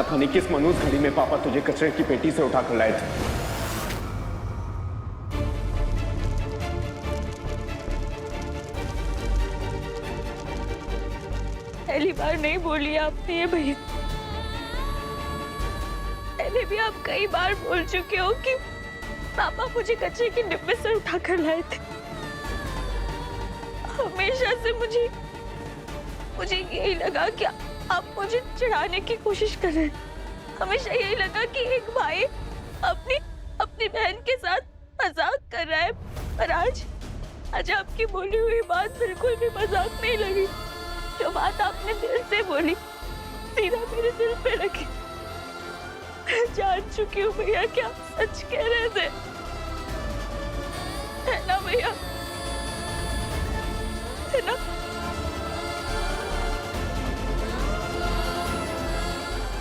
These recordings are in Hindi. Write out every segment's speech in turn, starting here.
पता नहीं किस मनूस घड़ी में पापा तुझे कचरे की पेटी से उठा कर लाए थे। पहली बार नहीं बोली आपने ये भैया, पहले भी आप कई बार बोल चुके हो कि पापा मुझे कचरे के डिब्बे से उठा कर लाए थे। हमेशा से मुझे यही लगा कि आप मुझे चिढ़ाने की कोशिश कर रहे हैं। हमेशा यही लगा कि एक भाई अपनी बहन के साथ मजाक कर रहा है, पर आज आपकी बोली हुई बात बिल्कुल भी मजाक नहीं लगी। जो बात आपने दिल से बोली सीधा मेरे दिल पे लगी। मैं जान चुकी हूँ भैया कि आप सच कह रहे थे, है ना भैया, है ना?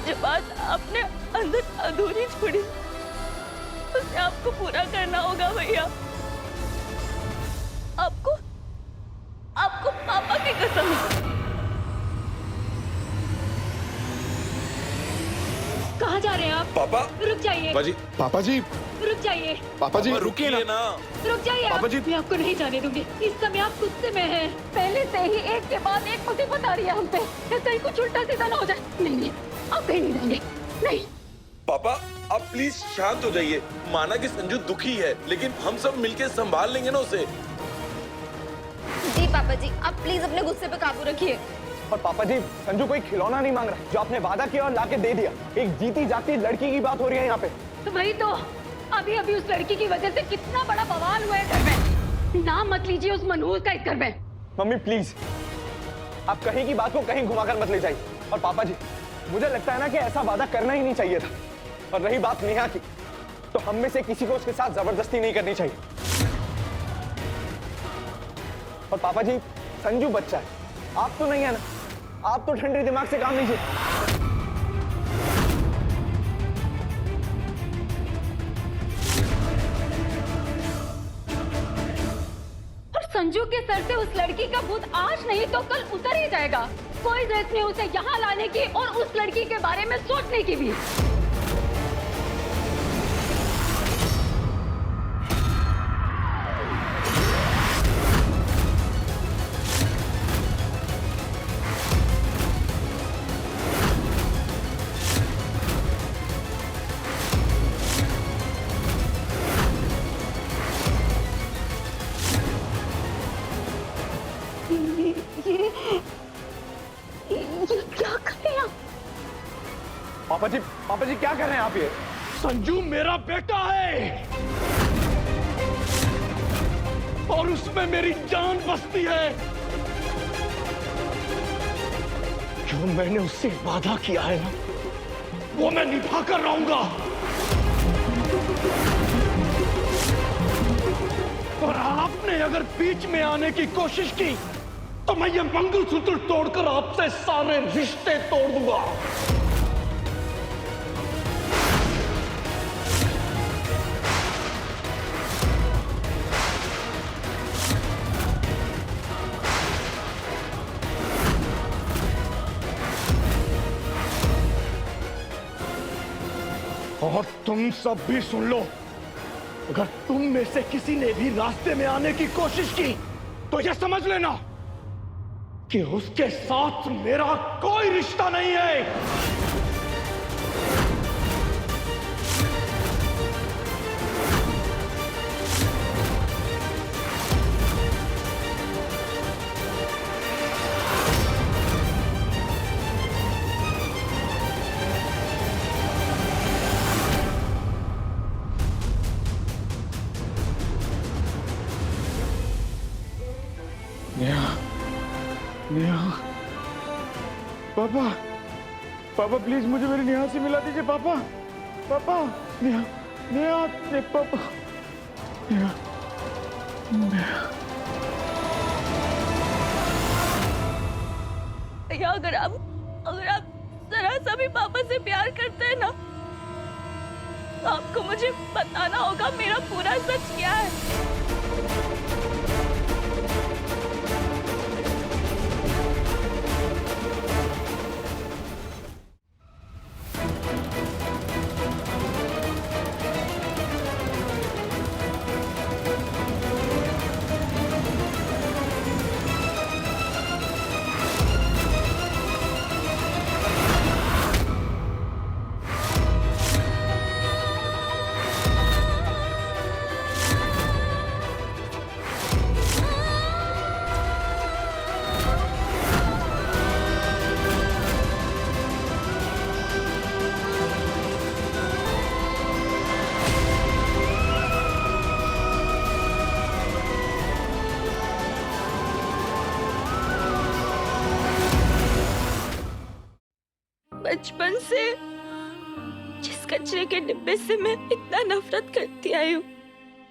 जो बात आपने अंदर अधूरी छोड़ी उसे आपको पूरा करना होगा भैया। आपको पापा की कसम। कहाँ जा रहे हैं आप? पापा रुक जाइए। पापा जी रुक जाइए। पापा जी रुकिए ना। रुक जाइए पापा जी। मैं आपको नहीं जाने दूंगी। इस समय आप गुस्से में हैं। पहले से ही एक के बाद एक मुसीबत आ रही है हम पे। कहीं कुछ उल्टा सीधा ना हो जाए। नहीं आप कहीं नहीं जाएंगे। नहीं पापा आप प्लीज शांत हो जाइए। माना कि संजू दुखी है, लेकिन हम सब मिलके संभाल लेंगे ना उसे। जी पापा जी, आप प्लीज अपने गुस्से पे काबू रखिए। और पापा जी, संजू कोई खिलौना नहीं मांग रहा, जो आपने वादा किया और लाके दे दिया। एक जीती जाती लड़की की बात हो रही है यहाँ पे। तो वही तो, अभी उस लड़की की वजह से कितना बड़ा बवाल हुआ है घर में। नाम मत लीजिए उस मनहूस का इस घर में। मम्मी प्लीज, आप कहीं की बात को कहीं घुमाकर मत ले जाइए। और पापा जी, मुझे लगता है ना कि ऐसा वादा करना ही नहीं चाहिए था। और रही बात नेहा की, तो हम में से किसी को उसके साथ जबरदस्ती नहीं करनी चाहिए। और पापा जी, संजू बच्चा है, आप तो नहीं है ना। आप तो ठंडे दिमाग से काम लीजिए। और संजू के सर से उस लड़की का भूत आज नहीं तो कल उतर ही जाएगा। कोई जरूरत नहीं उसे यहाँ लाने की और उस लड़की के बारे में सोचने की भी। ये क्या कर रहे हैं आप? पापा जी क्या कर रहे हैं आप ये? संजू मेरा बेटा है और उसमें मेरी जान बसती है। जो मैंने उससे वादा किया है ना, वो मैं निभा कर रहूंगा। और आपने अगर बीच में आने की कोशिश की तो मैं ये मंगलसूत्र तोड़कर आपसे सारे रिश्ते तोड़ दूंगा। और तुम सब भी सुन लो, अगर तुम में से किसी ने भी रास्ते में आने की कोशिश की तो यह समझ लेना कि उसके साथ मेरा कोई रिश्ता नहीं है। नेहा, पापा प्लीज मुझे मेरी नेहा से मिला दीजिए। पापा नेहा पापा नेहा। भैया अगर आप जरा सा भी पापा से प्यार करते हैं ना, तो आपको मुझे बताना होगा मेरा पूरा सच क्या है। बचपन से जिस कचरे के डिब्बे से मैं इतना नफरत करती आई हूँ,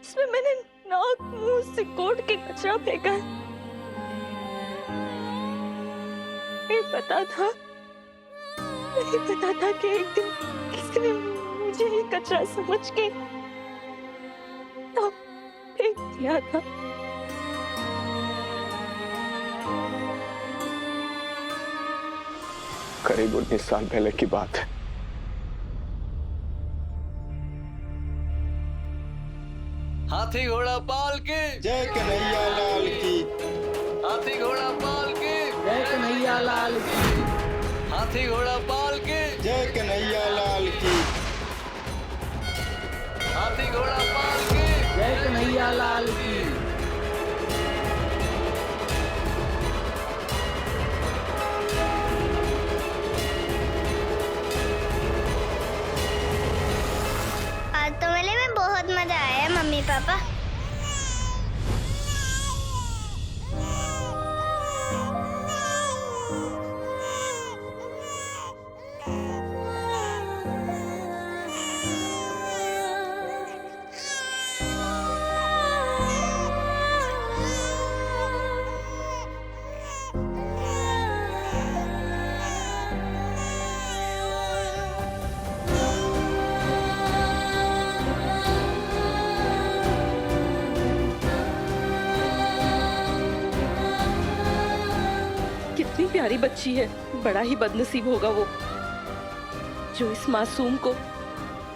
इसमें मैंने नाक मुंह सिकोड़ के कचरा फेंका है। नहीं पता था कि एक दिन किसी ने मुझे ही कचरा समझ के तब फेंक दिया था। करीब 19 साल पहले की बात है। हाथी घोड़ा पाल के जय कन्हैया लाल की। हाथी घोड़ा पाल के जय कन्हैया लाल की। हाथी घोड़ा पाल के जय कन्हैया लाल की। हाथी घोड़ा पाल के जय कन्हैया लाल की। आज तो मेले में बहुत मजा आया मम्मी पापा। कितनी प्यारी बच्ची है, बड़ा ही बदनसीब होगा वो जो इस मासूम को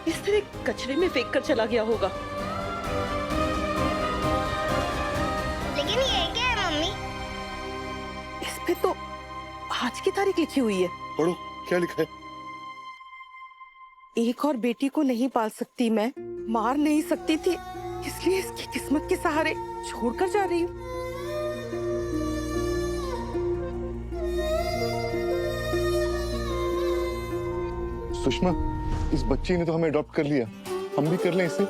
इस तरह कचरे में फेंक कर चला गया होगा। लेकिन ये क्या है मम्मी? इस पे तो आज की तारीख लिखी हुई है। पढ़ो क्या लिखा है। एक और बेटी को नहीं पाल सकती मैं, मार नहीं सकती थी, इसलिए इसकी किस्मत के सहारे छोड़कर जा रही हूँ। सुषमा, इस बच्ची ने तो हमें अडॉप्ट कर लिया, हम भी कर लें इसे।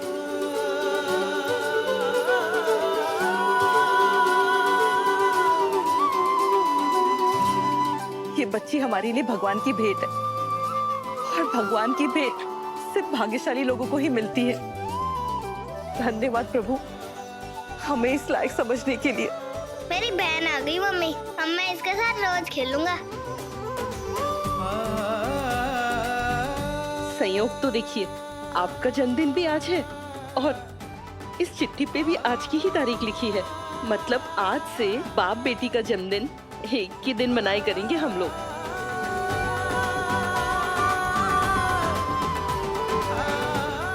ये बच्ची हमारे लिए भगवान की भेंट है, और भगवान की भेंट सिर्फ भाग्यशाली लोगों को ही मिलती है। धन्यवाद प्रभु, हमें इस लायक समझने के लिए। मेरी बहन आ गई मम्मी, अब मैं इसके साथ रोज खेलूंगा। संयोग तो देखिए, आपका जन्मदिन भी आज है और इस चिट्ठी पे भी आज की ही तारीख लिखी है। मतलब आज से बाप बेटी का जन्मदिन एक ही दिन मनाई करेंगे हम लोग।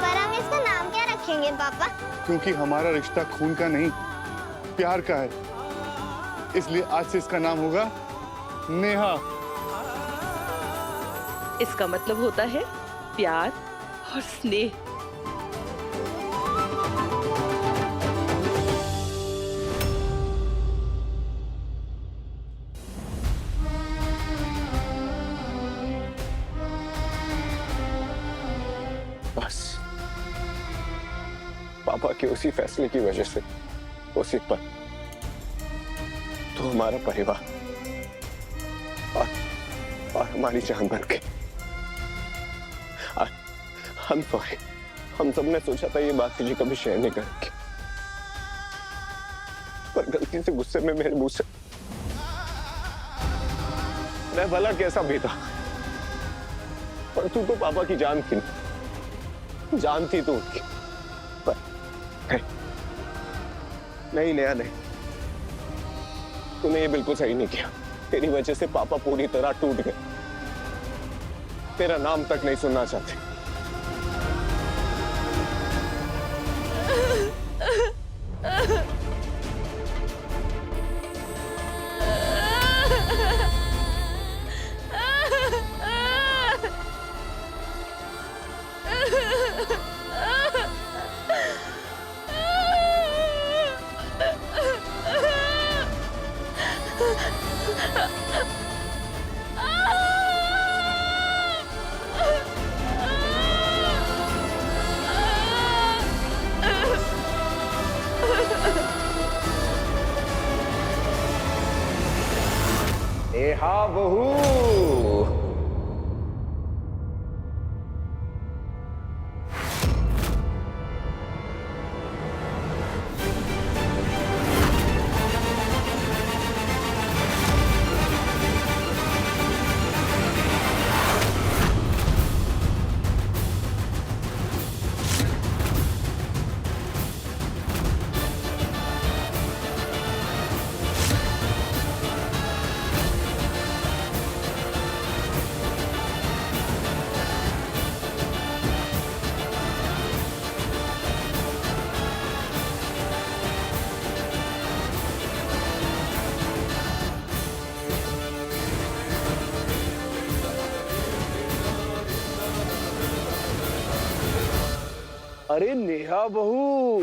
पर हम इसका नाम क्या रखेंगे पापा? क्योंकि हमारा रिश्ता खून का नहीं, प्यार का है, इसलिए आज से इसका नाम होगा नेहा। इसका मतलब होता है प्यार और स्नेह। बस पापा के उसी फैसले की वजह से उसी पर तो हमारा परिवार और हमारी जान बन गई। हम सॉरी, हम सबने सोचा था ये बात तुझे कभी शेयर नहीं करेंगे, पर गलती से गुस्से में मेरे मुंह से मैं भला कैसा भी था, पर तू तो पापा की जान थी, जान थी तू उनकी। पर नहीं नया नहीं, तूने ये बिल्कुल सही नहीं किया। तेरी वजह से पापा पूरी तरह टूट गए, तेरा नाम तक नहीं सुनना चाहते। नेहा बहू, अरे नेहा बहू,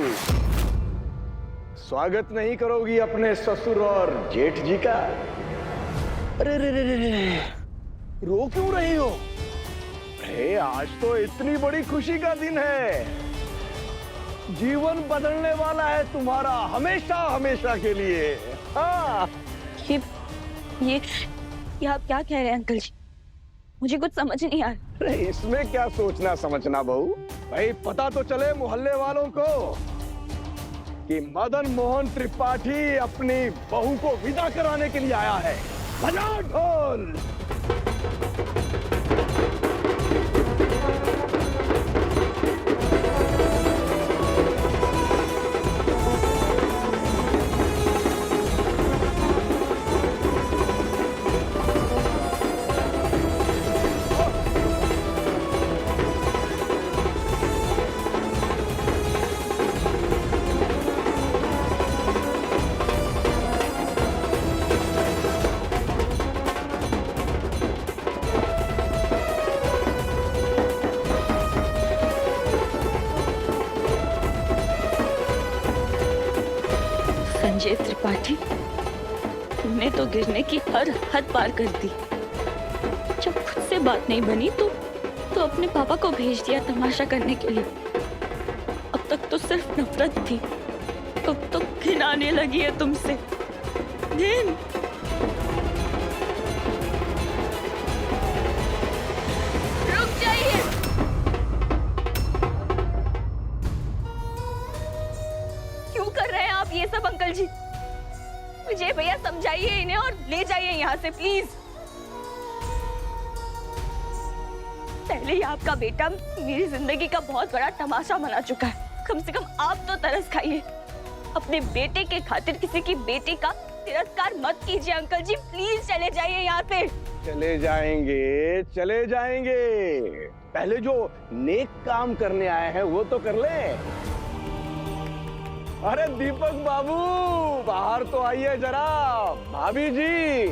स्वागत नहीं करोगी अपने ससुर और जेठ जी का? अरे रे रे रे रे, रो क्यों रही हो? अरे आज तो इतनी बड़ी खुशी का दिन है, जीवन बदलने वाला है तुम्हारा हमेशा हमेशा के लिए। हाँ। ये आप क्या कह रहे हैं अंकल जी? मुझे कुछ समझ नहीं आ रहा। अरे इसमें क्या सोचना समझना बहू, भाई पता तो चले मोहल्ले वालों को कि मदन मोहन त्रिपाठी अपनी बहू को विदा कराने के लिए आया है। बजाओ ढोल। संजय त्रिपाठी, तुमने तो गिरने की हर हद पार कर दी। जब खुद से बात नहीं बनी तो अपने पापा को भेज दिया तमाशा करने के लिए। अब तक तो सिर्फ नफरत थी, अब तो घिन आने लगी है तुमसे। घिन। रुक जाइए। क्यों कर रहे हैं आप ये सब अंकल जी? विजय भैया समझाइए इन्हें और ले जाइए यहाँ से प्लीज। पहले ही आपका बेटा मेरी जिंदगी का बहुत बड़ा तमाशा बना चुका है। कम से कम आप तो तरस खाइए। अपने बेटे के खातिर किसी की बेटी का तिरस्कार मत कीजिए अंकल जी, प्लीज चले जाइए यहाँ से। चले जाएंगे, चले जाएंगे। पहले जो नेक काम करने आए हैं वो तो कर ले। अरे दीपक बाबू, बाहर तो आइए जरा। भाभी जी,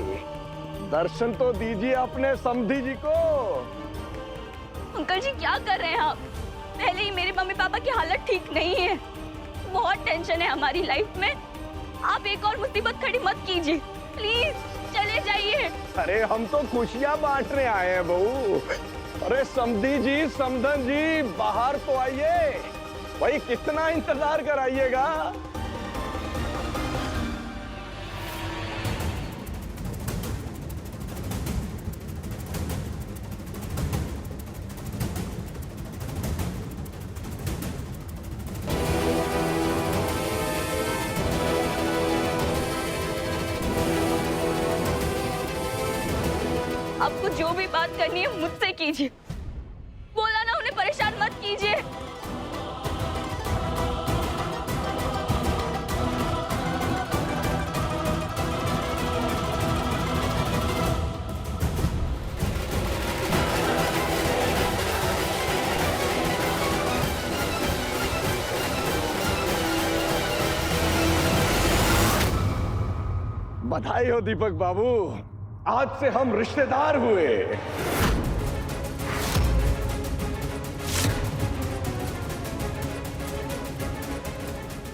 दर्शन तो दीजिए अपने समधी जी को। अंकल जी क्या कर रहे हैं आप? पहले ही मेरे मम्मी पापा की हालत ठीक नहीं है, बहुत टेंशन है हमारी लाइफ में। आप एक और मुसीबत खड़ी मत कीजिए, प्लीज चले जाइए। अरे हम तो खुशियां बांटने आए हैं बहू। अरे समधी जी, समधन जी, बाहर तो आइए। भाई कितना इंतजार कराइएगा। आपको जो भी बात करनी है मुझसे कीजिए, बोला ना उन्हें परेशान मत कीजिए। बधाई हो दीपक बाबू, आज से हम रिश्तेदार हुए।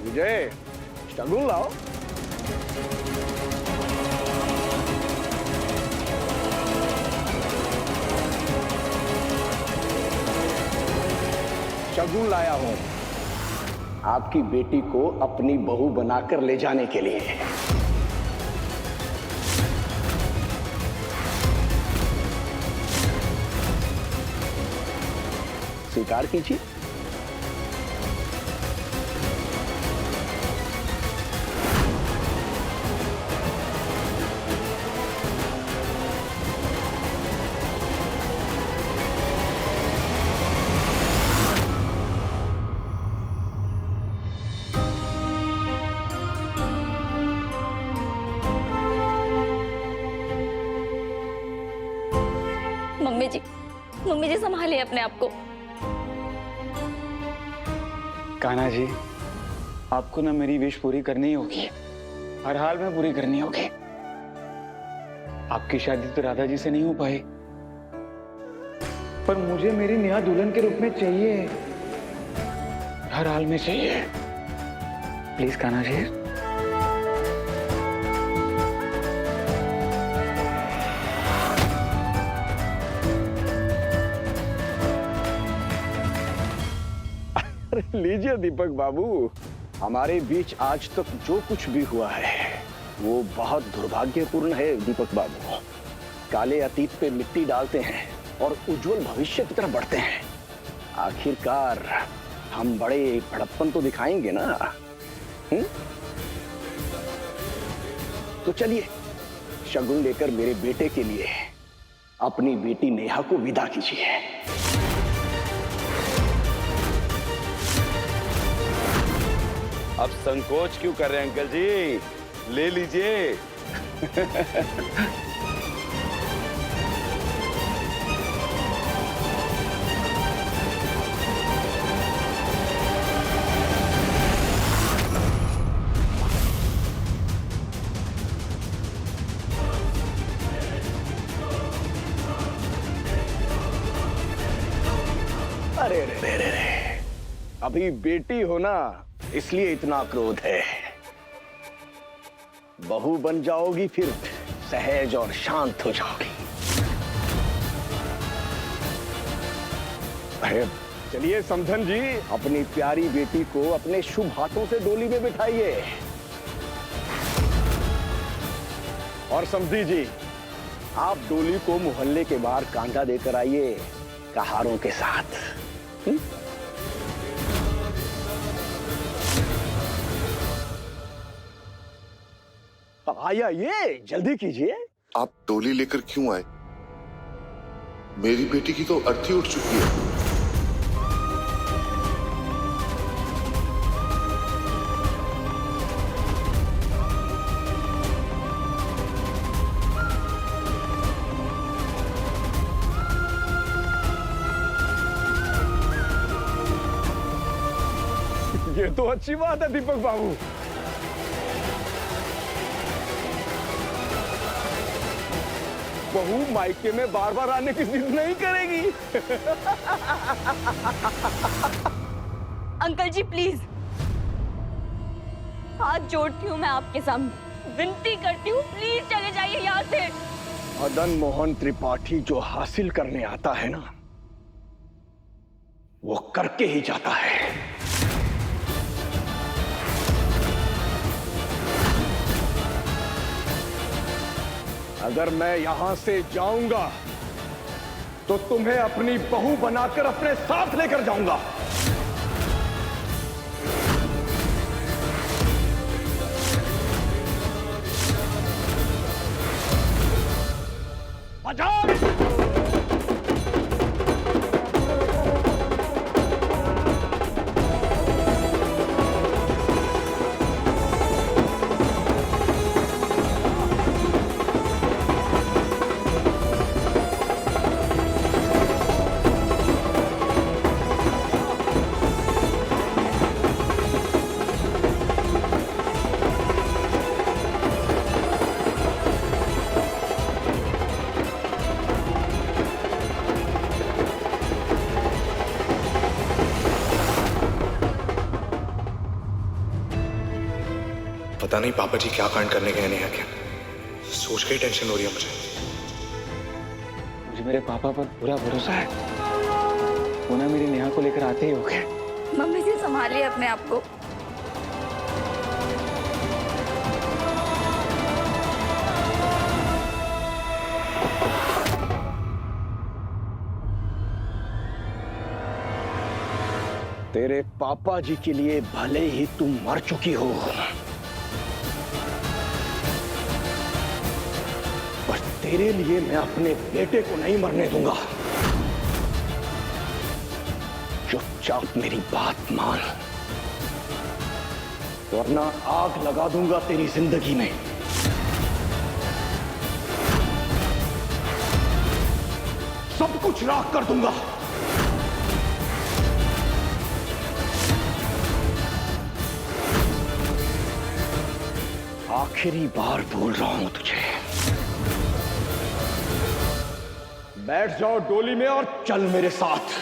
विजय, शगुन लाओ। शगुन लाया हूं आपकी बेटी को अपनी बहू बनाकर ले जाने के लिए। स्वीकार कीजिए। मम्मी जी संभालिए अपने आप को। कान्हा जी, आपको ना मेरी विश पूरी करनी होगी, हर हाल में पूरी करनी होगी। आपकी शादी तो राधा जी से नहीं हो पाई, पर मुझे मेरी नेहा दुल्हन के रूप में चाहिए। हर हाल में चाहिए। प्लीज कान्हा जी। लीजिए दीपक बाबू, हमारे बीच आज तक जो कुछ भी हुआ है वो बहुत दुर्भाग्यपूर्ण है दीपक बाबू। काले अतीत पे मिट्टी डालते हैं और उज्जवल भविष्य की तरफ बढ़ते हैं। आखिरकार हम बड़े बड़प्पन तो दिखाएंगे ना। तो चलिए शगुन लेकर मेरे बेटे के लिए अपनी बेटी नेहा को विदा कीजिए। अब संकोच क्यों कर रहे हैं अंकल जी, ले लीजिए। अरे रे रे रे रे, अभी बेटी हो ना इसलिए इतना क्रोध है। बहू बन जाओगी फिर सहज और शांत हो जाओगी। अरे चलिए समधन जी, अपनी प्यारी बेटी को अपने शुभ हाथों से डोली में बिठाइए। और समधी जी, आप डोली को मोहल्ले के बाहर कांधा देकर आइए कहारों के साथ। आइए जल्दी कीजिए। आप डोली लेकर क्यों आए? मेरी बेटी की तो अर्थी उठ चुकी है। ये तो अच्छी बात है दीपक बाबू। बहू मायके में बार बार आने की जिद नहीं करेगी। अंकल जी प्लीज, हाथ जोड़ती हूँ मैं आपके सामने, विनती करती हूँ, प्लीज चले जाइए यहाँ से। मदन मोहन त्रिपाठी जो हासिल करने आता है ना, वो करके ही जाता है। अगर मैं यहां से जाऊंगा तो तुम्हें अपनी बहू बनाकर अपने साथ लेकर जाऊंगा। पता नहीं पापा जी क्या कांड करने गए नेहा के, सोच के ही टेंशन हो रही है मुझे। मुझे मेरे पापा पर पूरा भरोसा है, वो ना मेरी नेहा को लेकर आते ही होंगे। मम्मी जी संभालिए अपने आप को। तेरे पापा जी के लिए भले ही तुम मर चुकी हो, पर तेरे लिए मैं अपने बेटे को नहीं मरने दूंगा। चुपचाप मेरी बात मान, वरना आग लगा दूंगा तेरी जिंदगी में। सब कुछ राख कर दूंगा। आखिरी बार बोल रहा हूं तुझे, बैठ जाओ डोली में और चल मेरे साथ।